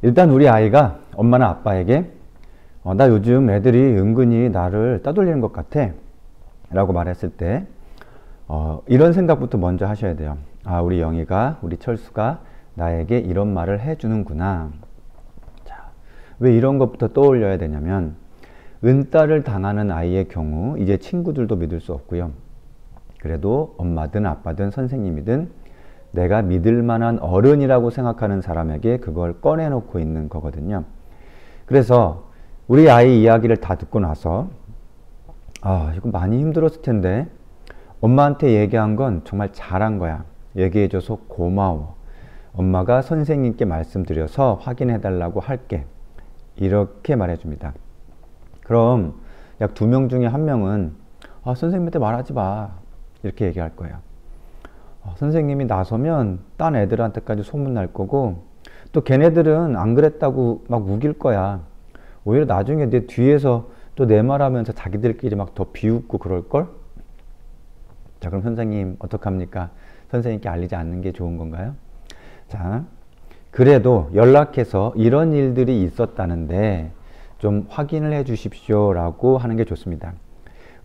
일단 우리 아이가 엄마나 아빠에게 나 요즘 애들이 은근히 나를 따돌리는 것 같아 라고 말했을 때 이런 생각부터 먼저 하셔야 돼요. 아, 우리 영희가, 우리 철수가 나에게 이런 말을 해주는구나. 자, 왜 이런 것부터 떠올려야 되냐면, 은따를 당하는 아이의 경우 이제 친구들도 믿을 수 없고요. 그래도 엄마든 아빠든 선생님이든 내가 믿을 만한 어른이라고 생각하는 사람에게 그걸 꺼내놓고 있는 거거든요. 그래서 우리 아이 이야기를 다 듣고 나서 이거 많이 힘들었을 텐데 엄마한테 얘기한 건 정말 잘한 거야. 얘기해줘서 고마워. 엄마가 선생님께 말씀드려서 확인해달라고 할게. 이렇게 말해줍니다. 그럼 약 2명 중에 1명은 선생님한테 말하지 마. 이렇게 얘기할 거예요. 선생님이 나서면 딴 애들한테까지 소문날 거고 또 걔네들은 안 그랬다고 막 우길 거야. 오히려 나중에 내 뒤에서 또 내 말하면서 자기들끼리 막 더 비웃고 그럴걸? 자, 그럼 선생님 어떡합니까? 선생님께 알리지 않는 게 좋은 건가요? 자, 그래도 연락해서 이런 일들이 있었다는데 좀 확인을 해 주십시오 라고 하는 게 좋습니다.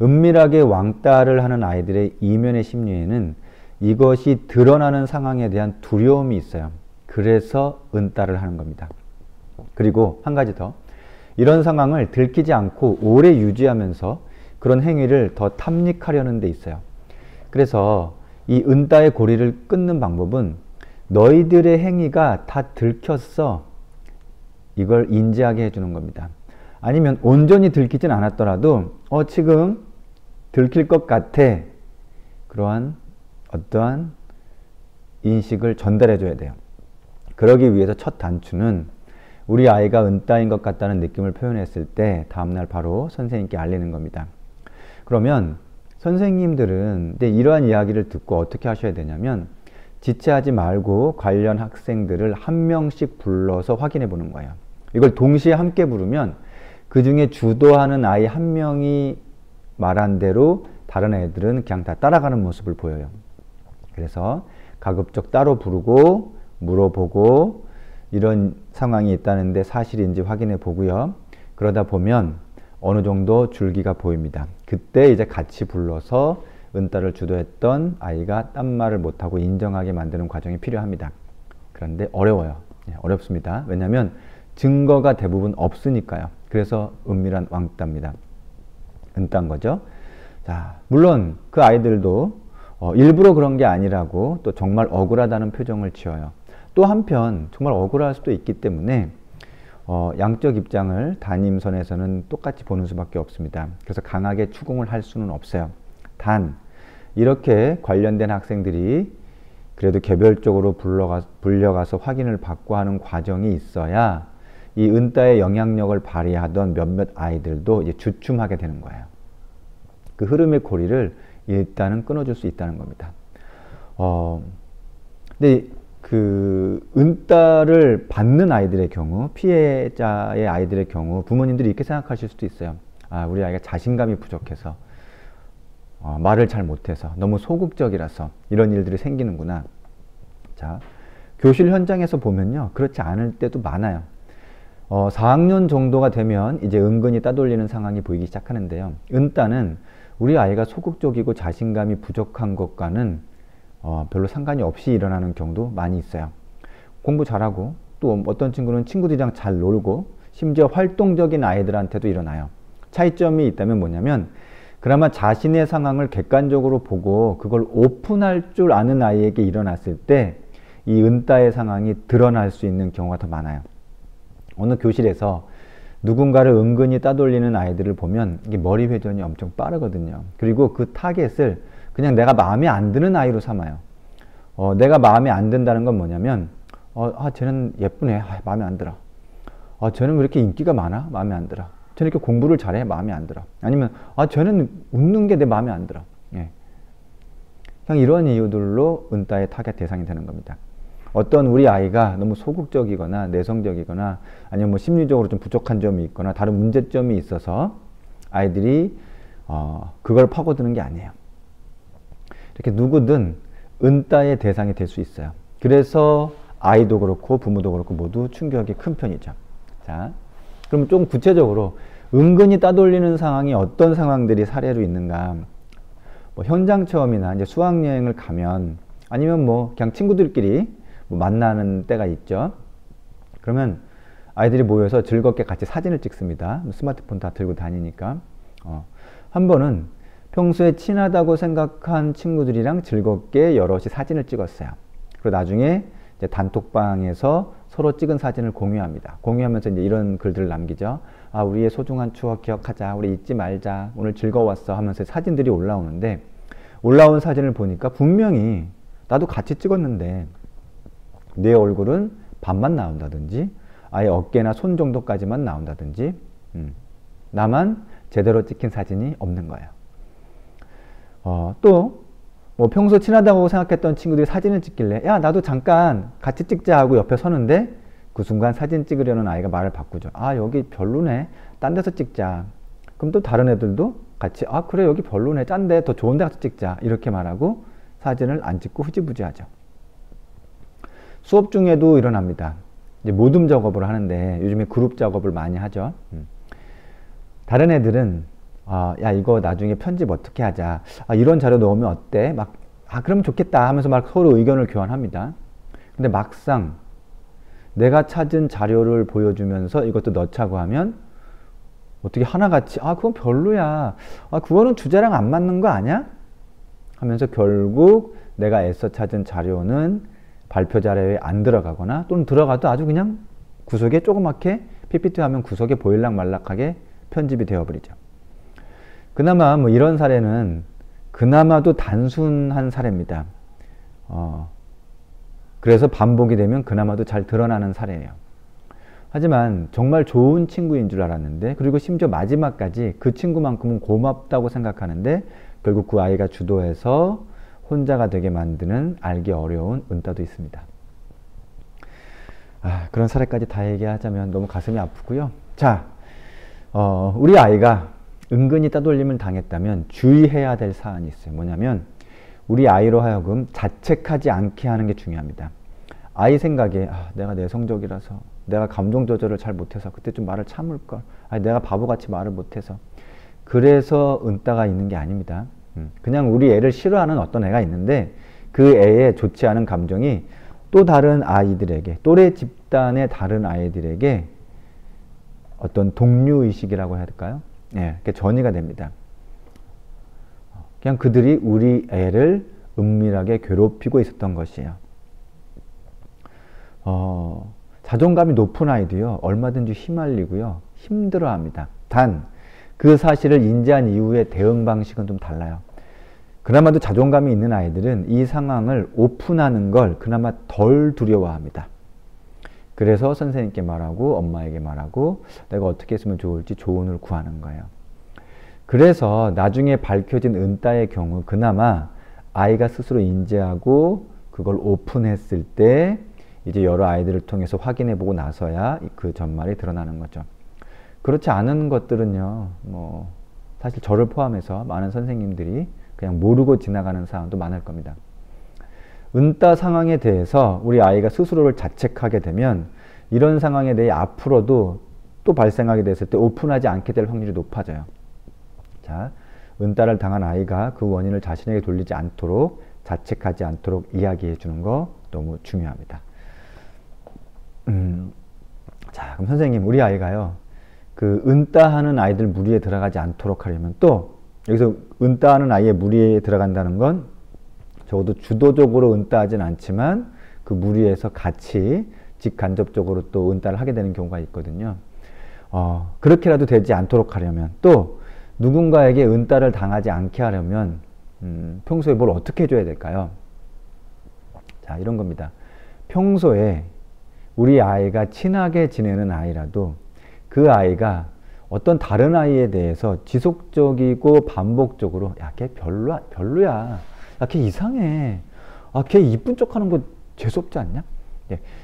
은밀하게 왕따를 하는 아이들의 이면의 심리에는 이것이 드러나는 상황에 대한 두려움이 있어요. 그래서 은따를 하는 겁니다. 그리고 한 가지 더, 이런 상황을 들키지 않고 오래 유지하면서 그런 행위를 더 탐닉하려는 데 있어요. 그래서 이 은따의 고리를 끊는 방법은 너희들의 행위가 다 들켰어. 이걸 인지하게 해주는 겁니다. 아니면 온전히 들키진 않았더라도 지금 들킬 것 같아. 그러한 어떠한 인식을 전달해 줘야 돼요. 그러기 위해서 첫 단추는 우리 아이가 은따인 것 같다는 느낌을 표현했을 때 다음날 바로 선생님께 알리는 겁니다. 그러면 선생님들은 이러한 이야기를 듣고 어떻게 하셔야 되냐면 지체하지 말고 관련 학생들을 1명씩 불러서 확인해 보는 거예요. 이걸 동시에 함께 부르면 그 중에 주도하는 아이 1명이 말한 대로 다른 애들은 그냥 다 따라가는 모습을 보여요. 그래서 가급적 따로 부르고 물어보고 이런 상황이 있다는데 사실인지 확인해 보고요. 그러다 보면 어느 정도 줄기가 보입니다. 그때 이제 같이 불러서 은따를 주도했던 아이가 딴 말을 못하고 인정하게 만드는 과정이 필요합니다. 그런데 어려워요. 어렵습니다. 왜냐하면 증거가 대부분 없으니까요. 그래서 은밀한 왕따입니다. 은따인 거죠. 자, 물론 그 아이들도 일부러 그런 게 아니라고 또 정말 억울하다는 표정을 지어요. 또 한편 정말 억울할 수도 있기 때문에 양쪽 입장을 담임선에서는 똑같이 보는 수밖에 없습니다. 그래서 강하게 추궁을 할 수는 없어요. 단 이렇게 관련된 학생들이 그래도 개별적으로 불려가서 확인을 받고 하는 과정이 있어야 이 은따의 영향력을 발휘하던 몇몇 아이들도 이제 주춤하게 되는 거예요. 그 흐름의 고리를 일단은 끊어줄 수 있다는 겁니다. 근데 그 은따를 받는 아이들의 경우, 피해자의 아이들의 경우 부모님들이 이렇게 생각하실 수도 있어요. 우리 아이가 자신감이 부족해서 말을 잘 못해서 너무 소극적이라서 이런 일들이 생기는구나. 자, 교실 현장에서 보면요, 그렇지 않을 때도 많아요. 4학년 정도가 되면 이제 은근히 따돌리는 상황이 보이기 시작하는데요. 은따는 우리 아이가 소극적이고 자신감이 부족한 것과는 별로 상관이 없이 일어나는 경우도 많이 있어요. 공부 잘하고 또 어떤 친구는 친구들이랑 잘 놀고 심지어 활동적인 아이들한테도 일어나요. 차이점이 있다면 뭐냐면 그나마 자신의 상황을 객관적으로 보고 그걸 오픈할 줄 아는 아이에게 일어났을 때 이 은따의 상황이 드러날 수 있는 경우가 더 많아요. 어느 교실에서 누군가를 은근히 따돌리는 아이들을 보면 이게 머리 회전이 엄청 빠르거든요. 그리고 그 타겟을 그냥 내가 마음에 안 드는 아이로 삼아요. 내가 마음에 안 든다는 건 뭐냐면 쟤는 예쁘네. 마음에 안 들어. 쟤는 왜 이렇게 인기가 많아? 마음에 안 들어. 쟤는 이렇게 공부를 잘해? 마음에 안 들어. 아니면 쟤는 웃는 게 내 마음에 안 들어. 예. 그냥 이런 이유들로 은따의 타겟 대상이 되는 겁니다. 어떤 우리 아이가 너무 소극적이거나 내성적이거나 아니면 뭐 심리적으로 좀 부족한 점이 있거나 다른 문제점이 있어서 아이들이 그걸 파고드는 게 아니에요. 이렇게 누구든 은따의 대상이 될 수 있어요. 그래서 아이도 그렇고 부모도 그렇고 모두 충격이 큰 편이죠. 자, 그럼 좀 구체적으로 은근히 따돌리는 상황이 어떤 상황들이 사례로 있는가? 뭐 현장 체험이나 이제 수학여행을 가면 아니면 뭐 그냥 친구들끼리 뭐 만나는 때가 있죠. 그러면 아이들이 모여서 즐겁게 같이 사진을 찍습니다. 스마트폰 다 들고 다니니까. 한 번은 평소에 친하다고 생각한 친구들이랑 즐겁게 여럿이 사진을 찍었어요. 그리고 나중에 이제 단톡방에서 서로 찍은 사진을 공유합니다. 공유하면서 이제 이런 글들을 남기죠. 아, 우리의 소중한 추억 기억하자. 우리 잊지 말자. 오늘 즐거웠어. 하면서 사진들이 올라오는데, 올라온 사진을 보니까 분명히 나도 같이 찍었는데 내 얼굴은 반만 나온다든지 아예 어깨나 손 정도까지만 나온다든지 나만 제대로 찍힌 사진이 없는 거예요. 또 뭐 평소 친하다고 생각했던 친구들이 사진을 찍길래 야 나도 잠깐 같이 찍자 하고 옆에 서는데 그 순간 사진 찍으려는 아이가 말을 바꾸죠. 아 여기 별로네. 딴 데서 찍자. 그럼 또 다른 애들도 같이 아 그래 여기 별로네. 짠데 더 좋은 데 가서 찍자. 이렇게 말하고 사진을 안 찍고 흐지부지 하죠. 수업 중에도 일어납니다. 이제 모둠 작업을 하는데 요즘에 그룹 작업을 많이 하죠. 다른 애들은 야 이거 나중에 편집 어떻게 하자. 이런 자료 넣으면 어때? 막 그럼 좋겠다 하면서 막 서로 의견을 교환합니다. 근데 막상 내가 찾은 자료를 보여주면서 이것도 넣자고 하면 어떻게 하나같이 그건 별로야. 그거는 주제랑 안 맞는 거 아니야? 하면서 결국 내가 애써 찾은 자료는 발표 자료에 안 들어가거나 또는 들어가도 아주 그냥 구석에 조그맣게 PPT 화면 구석에 보일락말락하게 편집이 되어버리죠. 그나마 뭐 이런 사례는 그나마도 단순한 사례입니다. 그래서 반복이 되면 그나마도 잘 드러나는 사례예요. 하지만 정말 좋은 친구인 줄 알았는데 그리고 심지어 마지막까지 그 친구만큼은 고맙다고 생각하는데 결국 그 아이가 주도해서 혼자가 되게 만드는 알기 어려운 은따도 있습니다. 그런 사례까지 다 얘기하자면 너무 가슴이 아프고요. 자, 우리 아이가 은근히 따돌림을 당했다면 주의해야 될 사안이 있어요. 뭐냐면 우리 아이로 하여금 자책하지 않게 하는 게 중요합니다. 아이 생각에 내가 내성적이라서 내가 감정 조절을 잘 못해서 그때 좀 말을 참을걸. 내가 바보같이 말을 못해서 그래서 은따가 있는 게 아닙니다. 그냥 우리 애를 싫어하는 어떤 애가 있는데 그 애의 좋지 않은 감정이 또 다른 아이들에게 또래 집단의 다른 아이들에게 어떤 동료의식이라고 해야 될까요? 이렇게 전이가 됩니다. 그냥 그들이 우리 애를 은밀하게 괴롭히고 있었던 것이에요. 자존감이 높은 아이도요, 얼마든지 휘말리고요, 힘들어합니다. 단, 그 사실을 인지한 이후의 대응 방식은 좀 달라요. 그나마도 자존감이 있는 아이들은 이 상황을 오픈하는 걸 그나마 덜 두려워합니다. 그래서 선생님께 말하고 엄마에게 말하고 내가 어떻게 했으면 좋을지 조언을 구하는 거예요. 그래서 나중에 밝혀진 은따의 경우 그나마 아이가 스스로 인지하고 그걸 오픈했을 때 이제 여러 아이들을 통해서 확인해보고 나서야 그 전말이 드러나는 거죠. 그렇지 않은 것들은요, 뭐 사실 저를 포함해서 많은 선생님들이 그냥 모르고 지나가는 상황도 많을 겁니다. 은따 상황에 대해서 우리 아이가 스스로를 자책하게 되면 이런 상황에 대해 앞으로도 또 발생하게 됐을 때 오픈하지 않게 될 확률이 높아져요. 자, 은따를 당한 아이가 그 원인을 자신에게 돌리지 않도록 자책하지 않도록 이야기해 주는 거 너무 중요합니다. 자, 그럼 선생님, 우리 아이가요, 그 은따하는 아이들 무리에 들어가지 않도록 하려면 또 여기서 은따하는 아이의 무리에 들어간다는 건 적어도 주도적으로 은따하진 않지만 그 무리에서 같이 직간접적으로 또 은따를 하게 되는 경우가 있거든요. 그렇게라도 되지 않도록 하려면 또 누군가에게 은따를 당하지 않게 하려면 평소에 뭘 어떻게 해줘야 될까요? 자, 이런 겁니다. 평소에 우리 아이가 친하게 지내는 아이라도 그 아이가 어떤 다른 아이에 대해서 지속적이고 반복적으로 야, 걔 별로야. 야, 걔 이상해. 걔 이쁜 척하는 거 재수없지 않냐?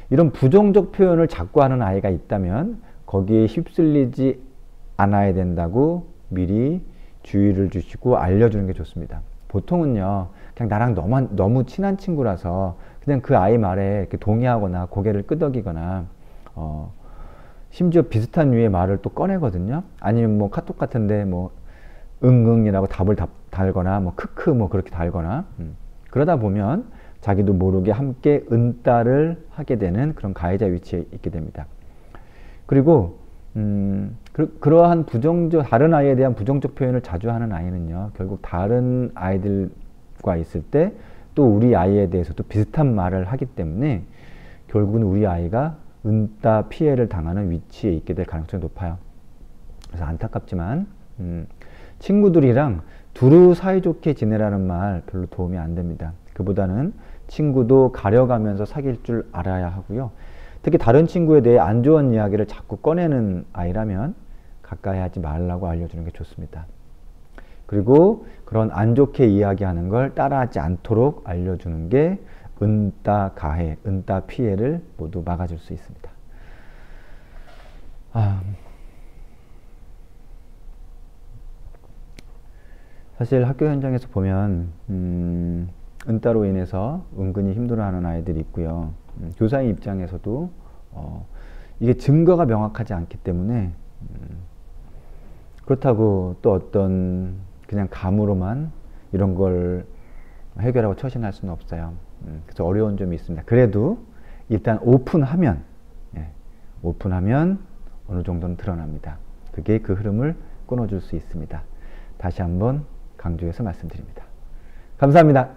이런 부정적 표현을 자꾸 하는 아이가 있다면 거기에 휩쓸리지 않아야 된다고 미리 주의를 주시고 알려주는 게 좋습니다. 보통은요, 그냥 나랑 너무 친한 친구라서 그냥 그 아이 말에 이렇게 동의하거나 고개를 끄덕이거나 심지어 비슷한 류의 말을 또 꺼내거든요. 아니면 뭐 카톡 같은데 뭐 응응이라고 답을 달거나 뭐 크크 뭐 그렇게 달거나 그러다 보면 자기도 모르게 함께 은따를 하게 되는 그런 가해자 위치에 있게 됩니다. 그리고 그러한 다른 아이에 대한 부정적 표현을 자주 하는 아이는요, 결국 다른 아이들과 있을 때 또 우리 아이에 대해서도 비슷한 말을 하기 때문에 결국은 우리 아이가 은따 피해를 당하는 위치에 있게 될 가능성이 높아요. 그래서 안타깝지만 친구들이랑 두루 사이좋게 지내라는 말 별로 도움이 안 됩니다. 그보다는 친구도 가려가면서 사귈 줄 알아야 하고요. 특히 다른 친구에 대해 안 좋은 이야기를 자꾸 꺼내는 아이라면 가까이 하지 말라고 알려주는 게 좋습니다. 그리고 그런 안 좋게 이야기하는 걸 따라하지 않도록 알려주는 게 은따 가해, 은따 피해를 모두 막아줄 수 있습니다. 사실 학교 현장에서 보면 은따로 인해서 은근히 힘들어하는 아이들이 있고요. 교사의 입장에서도 이게 증거가 명확하지 않기 때문에 그렇다고 또 어떤 그냥 감으로만 이런 걸 해결하고 처신할 수는 없어요. 그래서 어려운 점이 있습니다. 그래도 일단 오픈하면 어느 정도는 드러납니다. 그게 그 흐름을 끊어줄 수 있습니다. 다시 한번 강조해서 말씀드립니다. 감사합니다.